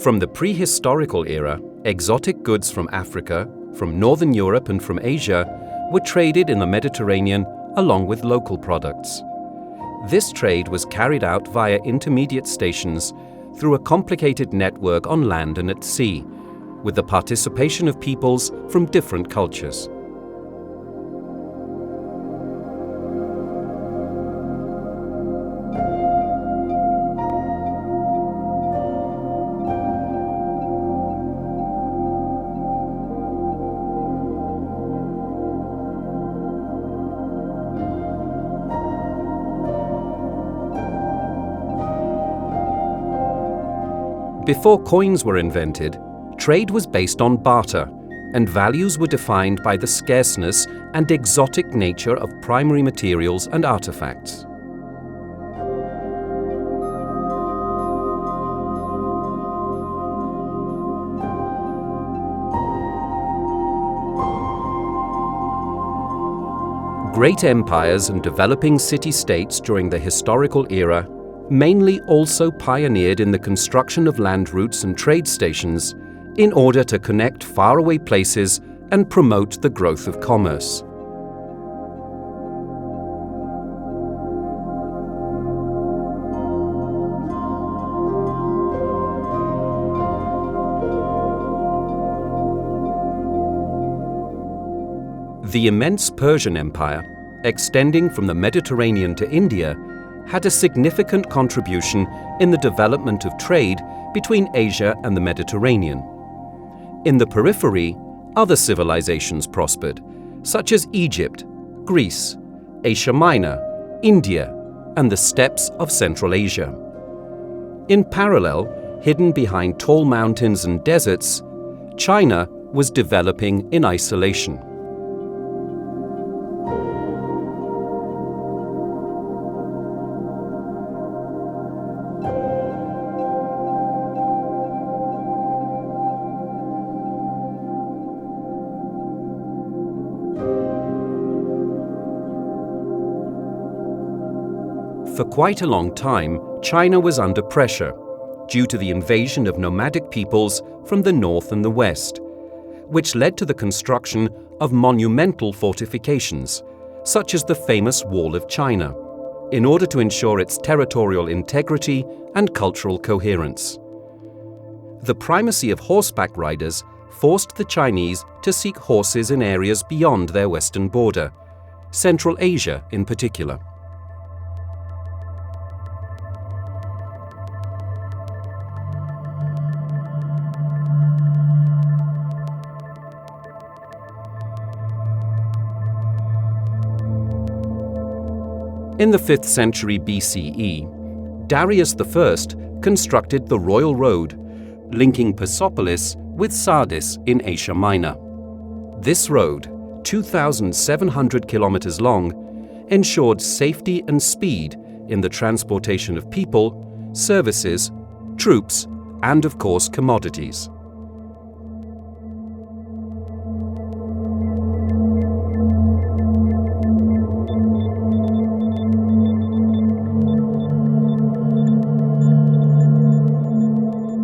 From the prehistorical era, exotic goods from Africa, from Northern Europe and from Asia were traded in the Mediterranean along with local products. This trade was carried out via intermediate stations through a complicated network on land and at sea, with the participation of peoples from different cultures. Before coins were invented, trade was based on barter, and values were defined by the scarceness and exotic nature of primary materials and artifacts. Great empires and developing city-states during the historical era mainly also pioneered in the construction of land routes and trade stations in order to connect faraway places and promote the growth of commerce. The immense Persian Empire, extending from the Mediterranean to India, had a significant contribution in the development of trade between Asia and the Mediterranean. In the periphery, other civilizations prospered, such as Egypt, Greece, Asia Minor, India, and the steppes of Central Asia. In parallel, hidden behind tall mountains and deserts, China was developing in isolation. For quite a long time, China was under pressure due to the invasion of nomadic peoples from the north and the west, which led to the construction of monumental fortifications, such as the famous Wall of China, in order to ensure its territorial integrity and cultural coherence. The primacy of horseback riders forced the Chinese to seek horses in areas beyond their western border, Central Asia in particular. In the 5th century BCE, Darius I constructed the Royal Road, linking Persepolis with Sardis in Asia Minor. This road, 2,700 kilometers long, ensured safety and speed in the transportation of people, services, troops, and of course commodities.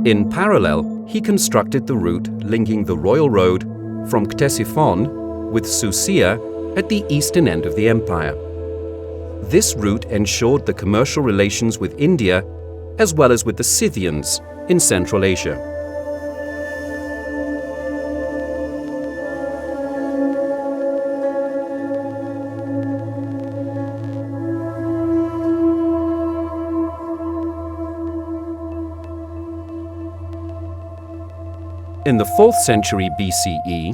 In parallel, he constructed the route linking the Royal Road from Ctesiphon with Susia at the eastern end of the empire. This route ensured the commercial relations with India as well as with the Scythians in Central Asia. In the 4th century BCE,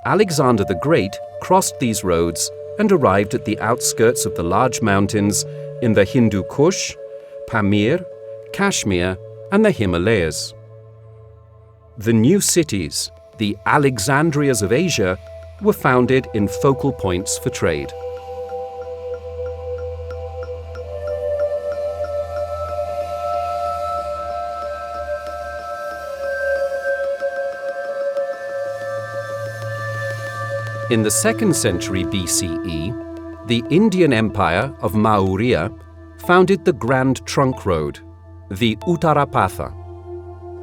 Alexander the Great crossed these roads and arrived at the outskirts of the large mountains in the Hindu Kush, Pamir, Kashmir, and the Himalayas. The new cities, the Alexandrias of Asia, were founded in focal points for trade. In the 2nd century BCE, the Indian Empire of Maurya founded the Grand Trunk Road, the Uttarapatha.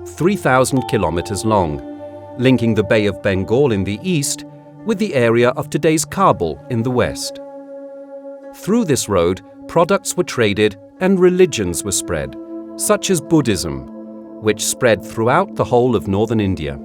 3,000 kilometers long, linking the Bay of Bengal in the east with the area of today's Kabul in the west. Through this road, products were traded and religions were spread, such as Buddhism, which spread throughout the whole of northern India.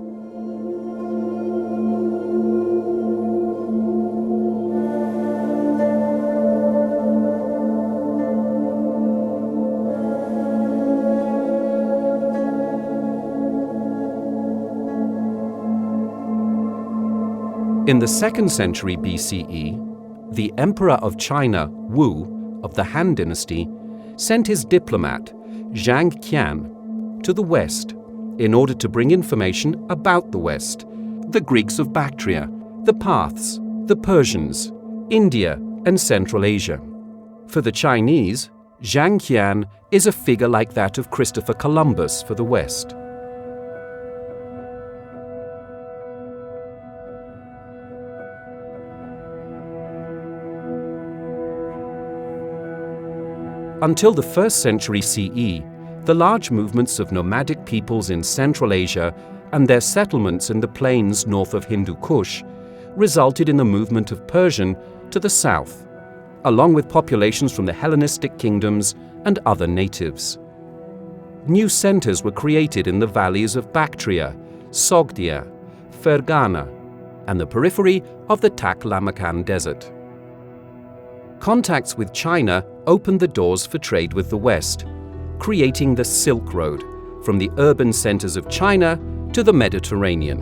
In the 2nd century BCE, the Emperor of China, Wu, of the Han dynasty, sent his diplomat, Zhang Qian, to the west in order to bring information about the west, the Greeks of Bactria, the Parths, the Persians, India, and Central Asia. For the Chinese, Zhang Qian is a figure like that of Christopher Columbus for the West. Until the 1st century CE, the large movements of nomadic peoples in Central Asia and their settlements in the plains north of Hindu Kush resulted in the movement of Persian to the south, along with populations from the Hellenistic kingdoms and other natives. New centers were created in the valleys of Bactria, Sogdia, Fergana, and the periphery of the Taklamakan Desert. Contacts with China opened the doors for trade with the West, creating the Silk Road from the urban centers of China to the Mediterranean.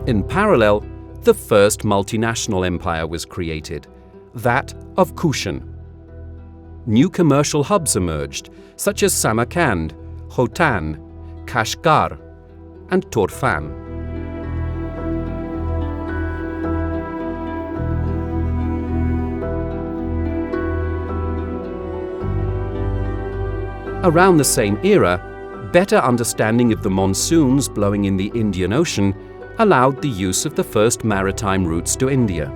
In parallel, the first multinational empire was created, that of Kushan. New commercial hubs emerged, such as Samarkand, Khotan, Kashgar, and Torfan. Around the same era, better understanding of the monsoons blowing in the Indian Ocean allowed the use of the first maritime routes to India.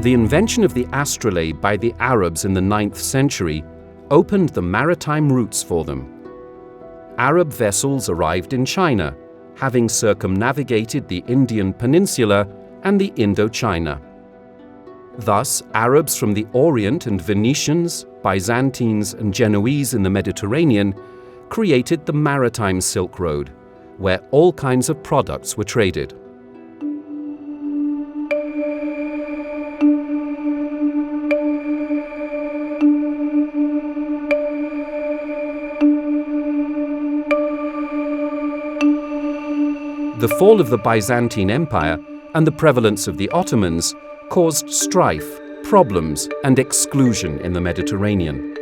The invention of the astrolabe by the Arabs in the 9th century opened the maritime routes for them. Arab vessels arrived in China, having circumnavigated the Indian peninsula and the Indochina. Thus, Arabs from the Orient and Venetians, Byzantines, and Genoese in the Mediterranean created the maritime Silk Road, where all kinds of products were traded. The fall of the Byzantine Empire and the prevalence of the Ottomans caused strife, problems, and exclusion in the Mediterranean.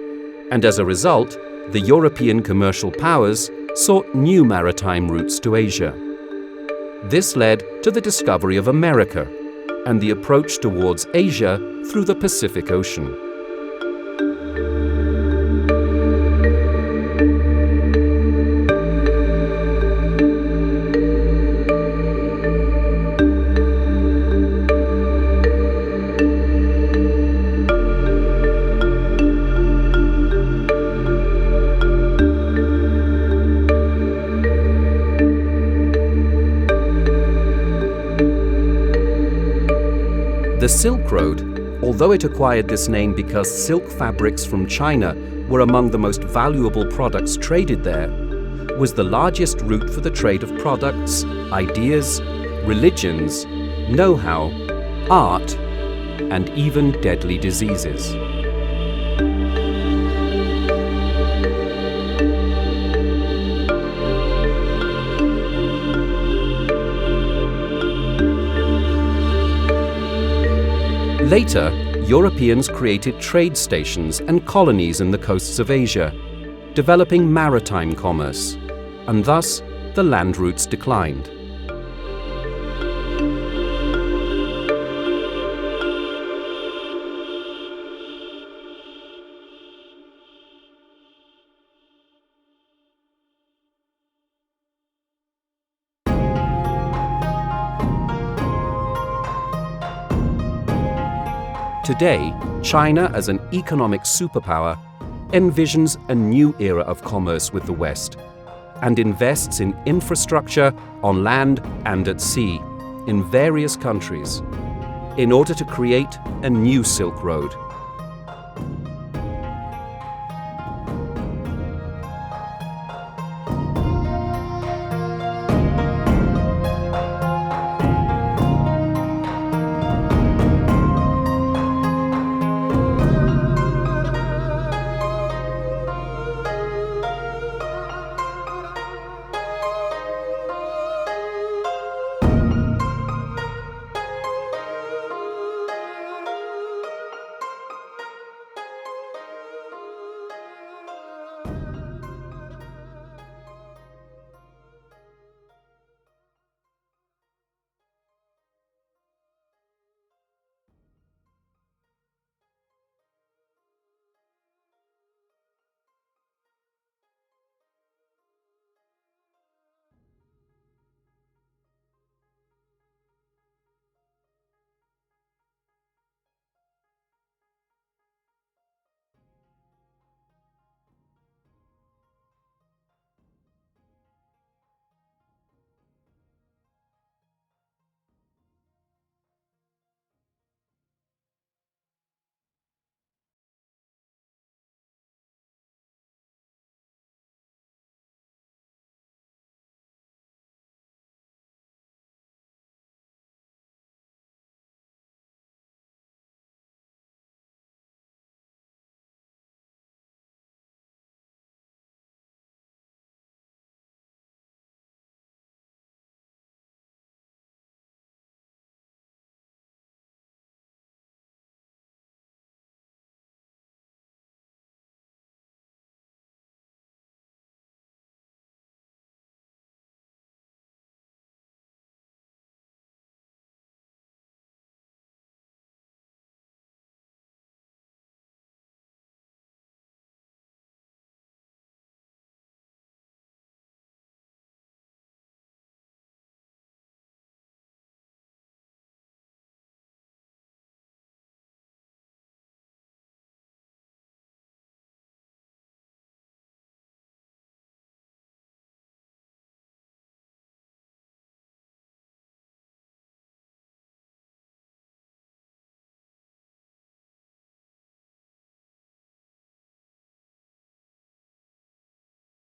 And as a result, the European commercial powers sought new maritime routes to Asia. This led to the discovery of America and the approach towards Asia through the Pacific Ocean. The Silk Road, although it acquired this name because silk fabrics from China were among the most valuable products traded there, was the largest route for the trade of products, ideas, religions, know-how, art, and even deadly diseases. Later, Europeans created trade stations and colonies in the coasts of Asia, developing maritime commerce, and thus the land routes declined. Today, China, as an economic superpower, envisions a new era of commerce with the West and invests in infrastructure on land and at sea in various countries in order to create a new Silk Road.